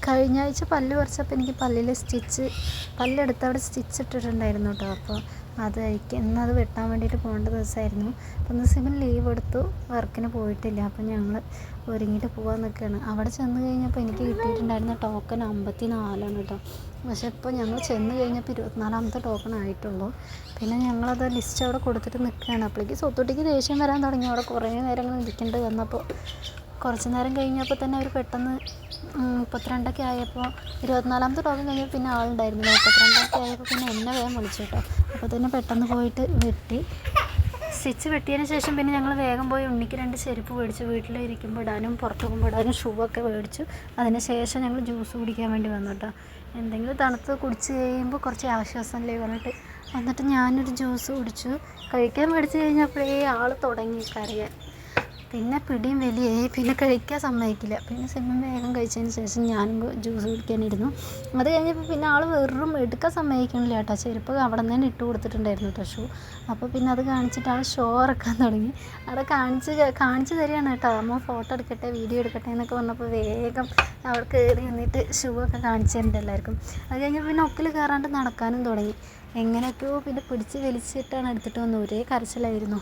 കഴിഞ്ഞ ആഴ്ച പല്ല് പറിച്ചപ്പോൾ എനിക്ക് പല്ലിൽ പല്ലെടുത്ത് അവിടെ സ്റ്റിച്ച് ഇട്ടിട്ടുണ്ടായിരുന്നു കേട്ടോ. അപ്പോൾ ഇന്നത് വെട്ടാൻ വേണ്ടിയിട്ട് പോകേണ്ട ദിവസമായിരുന്നു. അപ്പോൾ ഇന്ന് സിബിൻ ലീവ് എടുത്തു, വർക്കിന് പോയിട്ടില്ല. അപ്പോൾ ഞങ്ങൾ ഒരുങ്ങിയിട്ട് പോകാൻ നിൽക്കുകയാണ്. അവിടെ ചെന്ന് കഴിഞ്ഞപ്പോൾ എനിക്ക് കിട്ടിയിട്ടുണ്ടായിരുന്ന ടോക്കൺ 54 കേട്ടോ. പക്ഷേ ഇപ്പോൾ ഞങ്ങൾ ചെന്ന് കഴിഞ്ഞപ്പോൾ 24ാമത്തെ ടോക്കൺ ആയിട്ടുള്ളൂ. പിന്നെ ഞങ്ങളത് ലിസ്റ്റ് അവിടെ കൊടുത്തിട്ട് നിൽക്കുകയാണ്. അപ്പോഴേക്ക് സ്വത്തുട്ടിക്ക് ദേഷ്യം വരാൻ തുടങ്ങി. അവിടെ കുറേ നേരം ഇങ്ങനെ ഇരിക്കേണ്ടി വന്നപ്പോൾ കുറച്ച് നേരം കഴിഞ്ഞപ്പോൾ തന്നെ അവർ പെട്ടെന്ന് 32 ആയപ്പോൾ 24ാമത്തെ ടോക്കൺ കഴിഞ്ഞപ്പോൾ പിന്നെ ആളുണ്ടായിരുന്നില്ല. 32 ആയപ്പോൾ പിന്നെ എന്നെ വേഗം വിളിച്ചു കേട്ടോ. അപ്പോൾ തന്നെ പെട്ടെന്ന് പോയിട്ട് സ്റ്റിച്ച് വെട്ടിയതിന് ശേഷം പിന്നെ ഞങ്ങൾ വേഗം പോയി ഉണ്ണിക്ക് 2 ചെരുപ്പ് മേടിച്ചു. വീട്ടിലിരിക്കുമ്പോൾ ഇടാനും പുറത്ത് പോകുമ്പോൾ ഇടാനും ഷൂ ഒക്കെ മേടിച്ചു. അതിന് ശേഷം ഞങ്ങൾ ജ്യൂസ് കുടിക്കാൻ വേണ്ടി വന്നു കേട്ടോ. എന്തെങ്കിലും തണുത്ത് കുടിച്ച് കഴിയുമ്പോൾ കുറച്ച് ആശ്വാസമല്ലേ പറഞ്ഞിട്ട് എന്നിട്ട് ഞാനൊരു ജ്യൂസ് കുടിച്ചു. കഴിക്കാൻ മേടിച്ച് കഴിഞ്ഞപ്പോഴേ ആൾ തുടങ്ങി കരയാൻ. പിന്നെ പിടിയും വലിയായി. പിന്നെ കഴിക്കാൻ സമ്മതിക്കില്ല. പിന്നെ സിമ്മ വേഗം കഴിച്ചതിന് ശേഷം ഞാനും ജ്യൂസ് കുടിക്കാനിരുന്നു. അത് കഴിഞ്ഞപ്പോൾ പിന്നെ ആൾ വെറും എടുക്കാൻ സമ്മതിക്കണില്ല കേട്ടോ. ചെരുപ്പ് അവിടെ നിന്ന് തന്നെ ഇട്ട് കൊടുത്തിട്ടുണ്ടായിരുന്നു കേട്ടോ, ഷൂ. അപ്പോൾ പിന്നെ അത് കാണിച്ചിട്ട് ആൾ ഷോ ഇറക്കാൻ തുടങ്ങി. അവിടെ കാണിച്ച് തരികയാണ് കേട്ടോ. അമ്മ ഫോട്ടോ എടുക്കട്ടെ, വീഡിയോ എടുക്കട്ടെ എന്നൊക്കെ പറഞ്ഞപ്പോൾ വേഗം അവിടെ കയറി നിന്നിട്ട് ഷൂ ഒക്കെ കാണിച്ചു തരുന്നുണ്ട് എല്ലാവർക്കും. അത് കഴിഞ്ഞപ്പോൾ പിന്നെ ഒക്കിൽ കയറാണ്ട് നടക്കാനും തുടങ്ങി. എങ്ങനെയൊക്കെയോ പിന്നെ പിടിച്ച് വലിച്ചിട്ടാണ് എടുത്തിട്ട് വന്നത്. ഒരേ കരച്ചിലായിരുന്നു.